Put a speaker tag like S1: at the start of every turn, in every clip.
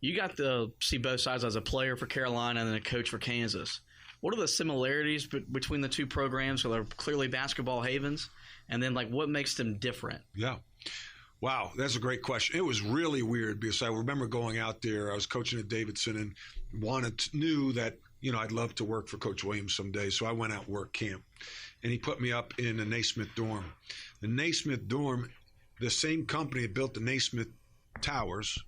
S1: You got to see both sides as a player for Carolina and then a coach for Kansas. What are the similarities between the two programs? So they're clearly basketball havens. And then, what makes them different?
S2: Yeah. Wow, that's a great question. It was really weird because I remember going out there. I was coaching at Davidson and knew that, I'd love to work for Coach Williams someday. So I went out and worked camp. And he put me up in the Naismith dorm. The Naismith dorm, the same company that built the Naismith Towers,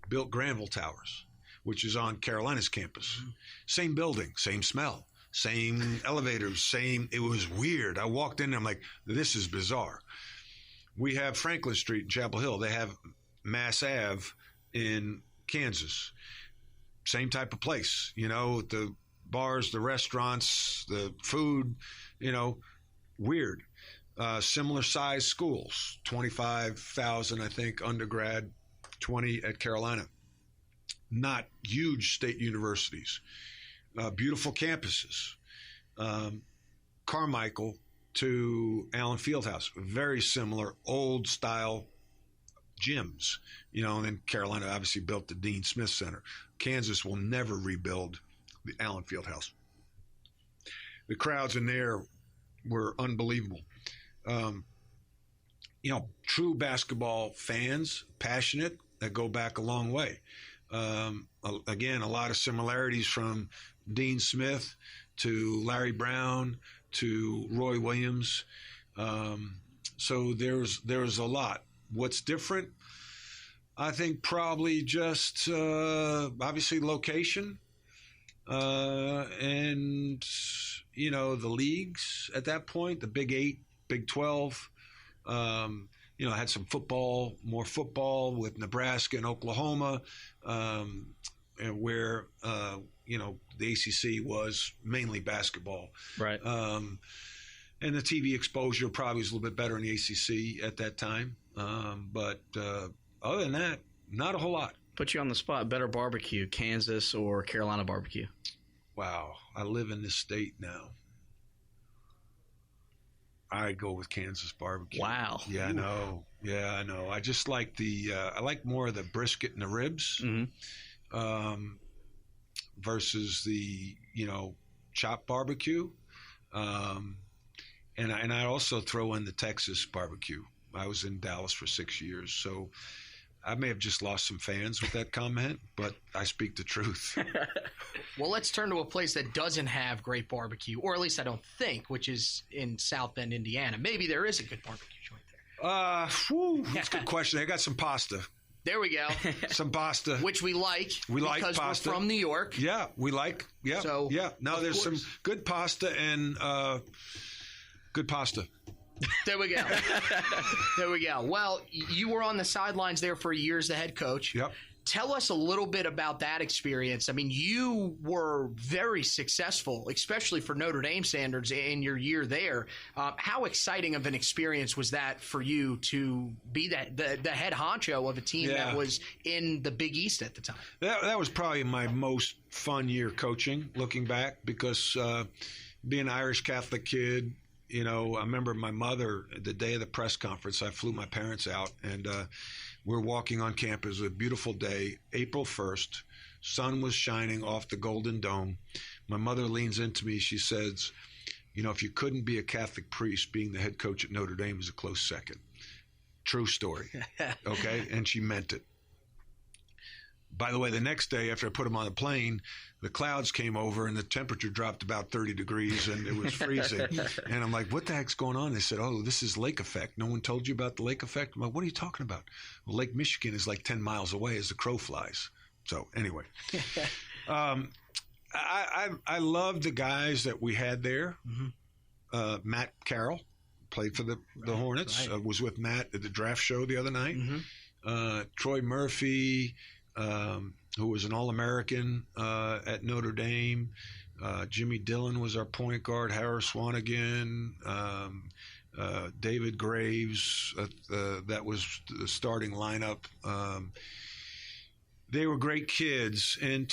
S2: built Granville Towers, which is on Carolina's campus. Mm-hmm. Same building, same smell, same elevators, it was weird. I walked in and I'm like, this is bizarre. We have Franklin Street in Chapel Hill. They have Mass Ave in Kansas. Same type of place, the bars, the restaurants, the food, weird. Similar size schools, 25,000, I think, undergrad, 20 at Carolina. Not huge state universities. Beautiful campuses. Carmichael to Allen Fieldhouse, very similar old style gyms, and then Carolina obviously built the Dean Smith Center. Kansas will never rebuild the Allen Fieldhouse. The crowds in there were unbelievable. True basketball fans, passionate, that go back a long way. Again, a lot of similarities from Dean Smith to Larry Brown to Roy Williams. So there's a lot. What's different? I think probably just obviously location and the leagues at that point, the Big 8, Big 12. Had some more football with Nebraska and Oklahoma, and where the ACC was mainly basketball.
S1: Right.
S2: And the TV exposure probably was a little bit better in the ACC at that time. But other than that, not a whole lot.
S1: Put you on the spot. Better barbecue, Kansas or Carolina barbecue?
S2: Wow. I live in this state now. I go with Kansas barbecue.
S1: Wow.
S2: Yeah, I know. Yeah, I know. I just like I like more of the brisket and the ribs versus the, chopped barbecue. And I also throw in the Texas barbecue. I was in Dallas for 6 years, so I may have just lost some fans with that comment, but I speak the truth.
S3: Well, let's turn to a place that doesn't have great barbecue, or at least I don't think, which is in South Bend, Indiana. Maybe there is a good barbecue joint there.
S2: That's a good question. I got some pasta.
S3: There we go.
S2: Some pasta.
S3: Which we like.
S2: We like pasta.
S3: Because we're from New York.
S2: Yeah, we like. Yeah.
S3: So,
S2: yeah. Now there's some good pasta and good pasta.
S3: There we go. There we go. Well, you were on the sidelines there for years, the head coach.
S2: Yep.
S3: Tell us a little bit about that experience. I mean, you were very successful, especially for Notre Dame standards in your year there. How exciting of an experience was that for you to be the head honcho of a team that was in the Big East at the time?
S2: That was probably my most fun year coaching, looking back, because being an Irish Catholic kid, I remember my mother, the day of the press conference, I flew my parents out, and we're walking on campus. It was a beautiful day, April 1st. Sun was shining off the Golden Dome. My mother leans into me. She says, if you couldn't be a Catholic priest, being the head coach at Notre Dame is a close second. True story. Okay? And she meant it. By the way, the next day after I put him on the plane, the clouds came over and the temperature dropped about 30 degrees and it was freezing. And I'm like, what the heck's going on? They said, this is lake effect. No one told you about the lake effect? I'm like, what are you talking about? Well, Lake Michigan is like 10 miles away as the crow flies. So anyway, I love the guys that we had there. Mm-hmm. Matt Carroll played for the Hornets.
S3: Right.
S2: Was with Matt at the draft show the other night. Mm-hmm. Troy Murphy, who was an All-American at Notre Dame. Jimmy Dillon was our point guard. Harris Swanigan, David Graves, that was the starting lineup. They were great kids. And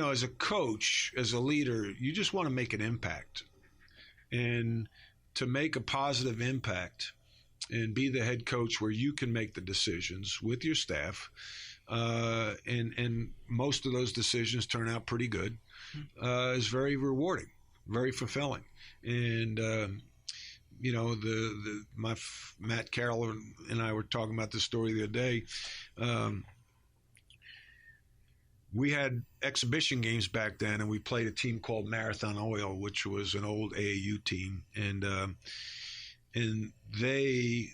S2: as a coach, as a leader, you just want to make an impact. And to make a positive impact and be the head coach where you can make the decisions with your staff, and most of those decisions turn out pretty good, is very rewarding, very fulfilling. And Matt Carroll and I were talking about this story the other day. We had exhibition games back then, and we played a team called Marathon Oil, which was an old AAU team, and they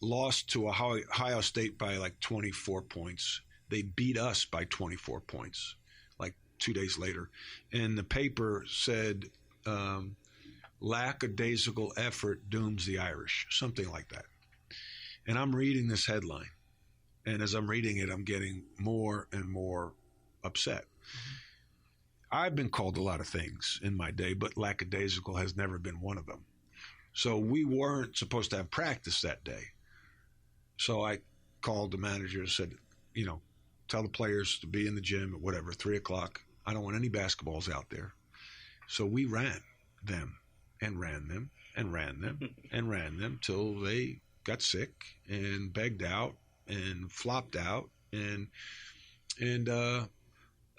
S2: lost to Ohio State by like 24 points. They beat us by 24 points, like 2 days later, and the paper said, "Lackadaisical effort dooms the Irish," something like that. And I'm reading this headline, and as I'm reading it, I'm getting more and more upset. I've been called a lot of things in my day, but lackadaisical has never been one of them. So we weren't supposed to have practice that day. So I called the manager and said, tell the players to be in the gym at whatever, 3 o'clock. I don't want any basketballs out there. So we ran them and ran them and ran them and ran them till they got sick and begged out and flopped out. And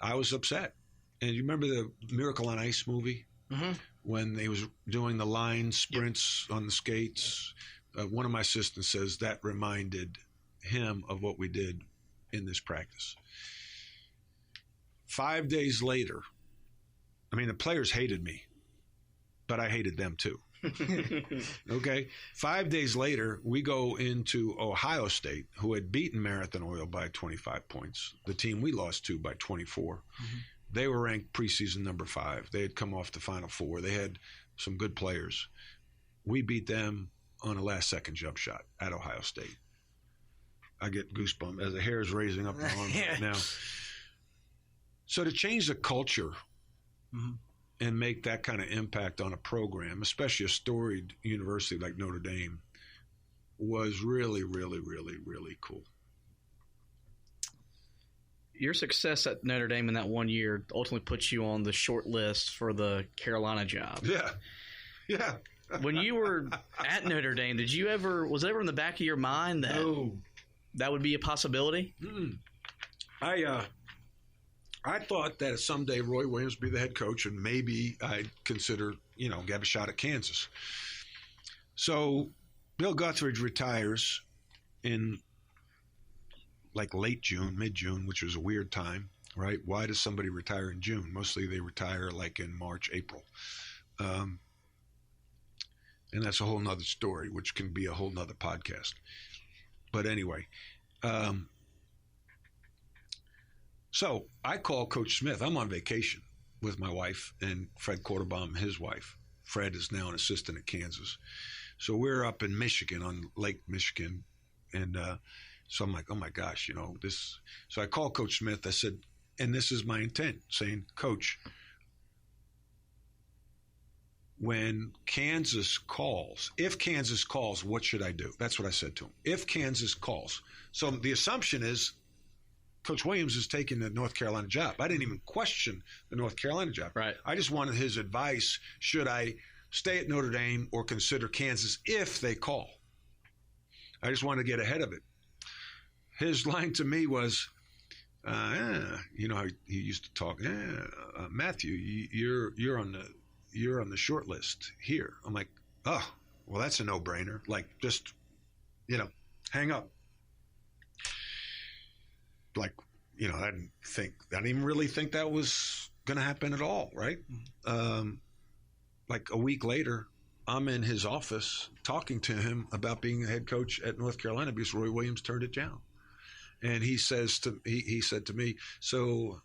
S2: I was upset. And you remember the Miracle on Ice movie? Mm-hmm. When they was doing the line sprints on the skates? One of my assistants says that reminded him of what we did in this practice. 5 days later, the players hated me, but I hated them too. Okay. 5 days later, we go into Ohio State, who had beaten Marathon Oil by 25 points, the team we lost to by 24. Mm-hmm. They were ranked preseason number 5. They had come off the Final Four. They had some good players. We beat them on a last-second jump shot at Ohio State. I get goosebumps as the hair is raising up my arm right now. So to change the culture and make that kind of impact on a program, especially a storied university like Notre Dame, was really, really, really, really cool.
S1: Your success at Notre Dame in that 1 year ultimately puts you on the short list for the Carolina job.
S2: Yeah.
S1: When you were at Notre Dame, was it ever in the back of your mind that that would be a possibility?
S2: Mm-mm. I thought that someday Roy Williams would be the head coach, and maybe I'd consider, get a shot at Kansas. So Bill Guthridge retires in like late June, mid-June, which was a weird time, right? Why does somebody retire in June? Mostly they retire like in March, April. And that's a whole nother story, which can be a whole nother podcast. But anyway, so I call Coach Smith. I'm on vacation with my wife and Fred Quarterbaum, his wife. Fred is now an assistant at Kansas. So we're up in Michigan, on Lake Michigan. And so I'm like, oh, my gosh, this. So I called Coach Smith. I said, and this is my intent, saying, Coach, when Kansas calls, if Kansas calls, what should I do? That's what I said to him. If Kansas calls. So the assumption is Coach Williams is taking the North Carolina job. I didn't even question the North Carolina job.
S1: Right.
S2: I just wanted his advice. Should I stay at Notre Dame or consider Kansas if they call? I just wanted to get ahead of it. His line to me was, you know how he used to talk, Matthew, you're on the short list here. I'm like, oh, well, that's a no-brainer. Like, just, hang up. Like, I didn't even really think that was going to happen at all, right? Mm-hmm. Like a week later, I'm in his office talking to him about being a head coach at North Carolina because Roy Williams turned it down. And he said to me, so,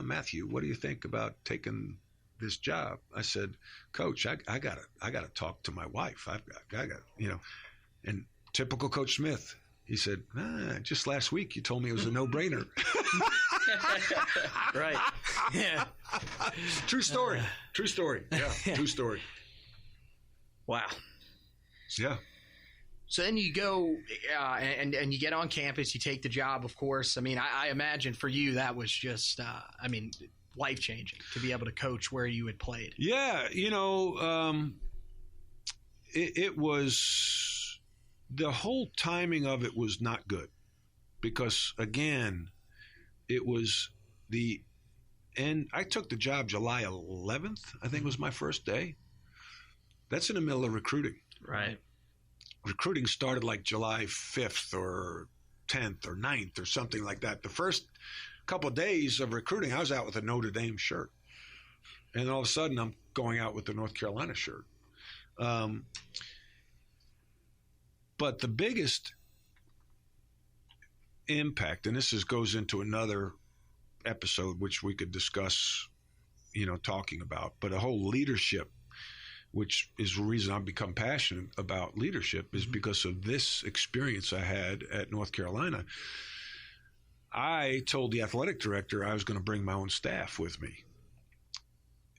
S2: Matthew, what do you think about taking this job? I said, Coach, I gotta talk to my wife. I got, and typical Coach Smith, he said, just last week you told me it was a no-brainer.
S1: Right. Yeah.
S2: True story. Yeah. True story.
S1: Wow.
S2: Yeah.
S3: So then you go and you get on campus, you take the job, of course. I imagine for you that was just, life-changing to be able to coach where you had played.
S2: Yeah, it was – the whole timing of it was not good because, again, it was the end. I took the job July 11th, I think was my first day. That's in the middle of recruiting.
S1: Right.
S2: Recruiting started like July 5th or 10th or 9th or something like that. The first couple of days of recruiting, I was out with a Notre Dame shirt. And all of a sudden, I'm going out with the North Carolina shirt. But the biggest impact, and this goes into another episode, which we could discuss, talking about, but a whole leadership, which is the reason I've become passionate about leadership, is because of this experience I had at North Carolina. I told the athletic director I was going to bring my own staff with me.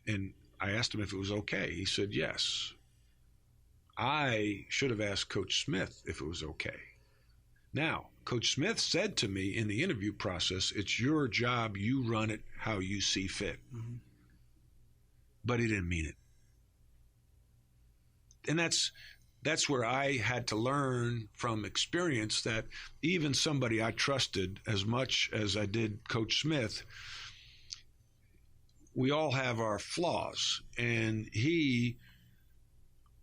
S2: And I asked him if it was okay. He said yes. I should have asked Coach Smith if it was okay. Now, Coach Smith said to me in the interview process, it's your job, you run it how you see fit. Mm-hmm. But he didn't mean it. And that's where I had to learn from experience that even somebody I trusted as much as I did Coach Smith, we all have our flaws. And he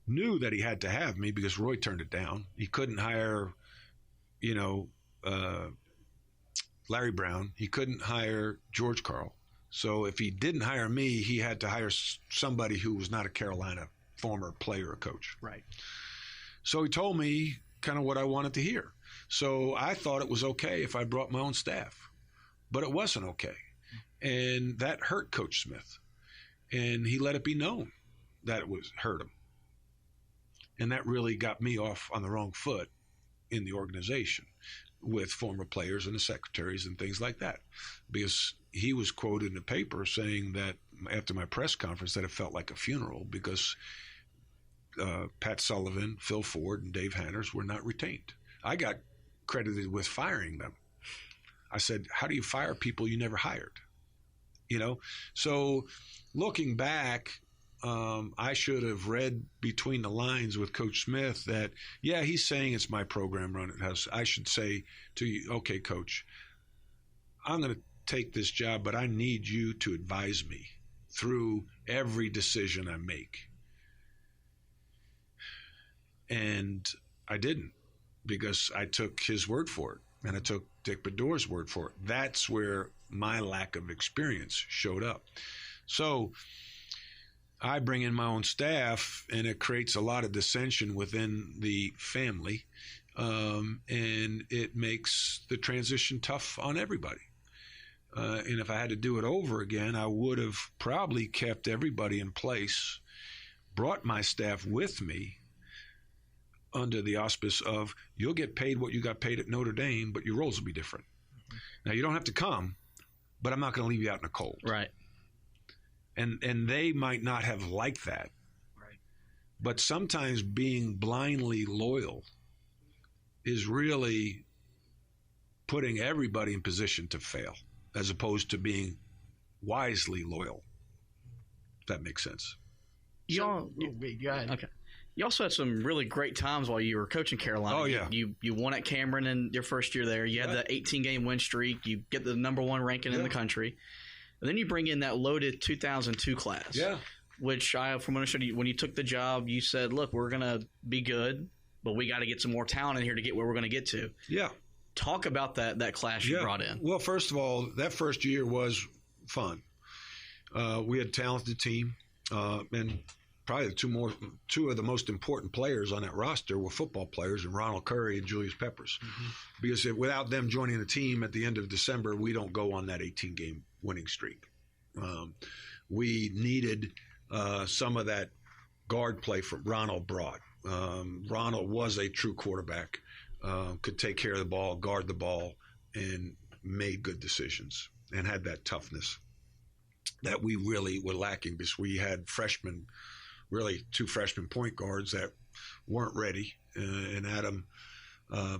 S2: knew that he had to have me because Roy turned it down. He couldn't hire, Larry Brown. He couldn't hire George Karl. So if he didn't hire me, he had to hire somebody who was not a Carolina former player or coach.
S3: Right.
S2: So he told me kind of what I wanted to hear. So I thought it was okay if I brought my own staff, but it wasn't okay. And that hurt Coach Smith. And he let it be known that it hurt him. And that really got me off on the wrong foot in the organization with former players and the secretaries and things like that. Because he was quoted in the paper saying that after my press conference that it felt like a funeral because Pat Sullivan, Phil Ford, and Dave Hanners were not retained. I got credited with firing them. I said, how do you fire people you never hired? So looking back, I should have read between the lines with Coach Smith that, yeah, he's saying it's my program, run it house. I should say to you, okay, Coach, I'm going to take this job, but I need you to advise me through every decision I make. And I didn't, because I took his word for it, and I took Dick Bedore's word for it. That's where my lack of experience showed up. So I bring in my own staff, and it creates a lot of dissension within the family, and it makes the transition tough on everybody. And if I had to do it over again, I would have probably kept everybody in place, brought my staff with me under the auspice of you'll get paid what you got paid at Notre Dame, but your roles will be different. Mm-hmm. Now, you don't have to come, but I'm not going to leave you out in the cold.
S1: Right.
S2: And they might not have liked that.
S3: Right.
S2: But sometimes being blindly loyal is really putting everybody in position to fail, as opposed to being wisely loyal. If that makes sense.
S3: Go ahead.
S1: Okay. You also had some really great times while you were coaching Carolina.
S2: Oh, yeah.
S1: You won at Cameron in your first year there. You had the 18-game win streak. You get the #1 ranking in the country. And then you bring in that loaded 2002 class.
S2: Yeah.
S1: Which from what I showed you, when you took the job, you said, look, we're going to be good, but we got to get some more talent in here to get where we're going to get to.
S2: Yeah.
S1: Talk about that class you brought in.
S2: Well, first of all, that first year was fun. We had a talented team, and probably two of the most important players on that roster were football players, and Ronald Curry and Julius Peppers. Mm-hmm. Because without them joining the team at the end of December, we don't go on that 18-game winning streak. We needed some of that guard play from Ronald brought. Ronald was a true quarterback, could take care of the ball, guard the ball, and made good decisions, and had that toughness that we really were lacking because we had freshmen, really two freshman point guards that weren't ready, and Adam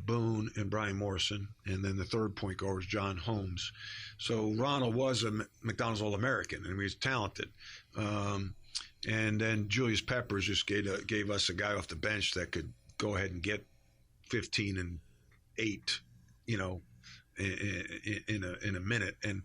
S2: Boone and Brian Morrison, and then the third point guard was John Holmes. So Ronald was a McDonald's All-American, and he was talented. And then Julius Peppers just gave us a guy off the bench that could go ahead and get 15 and 8, in a minute. And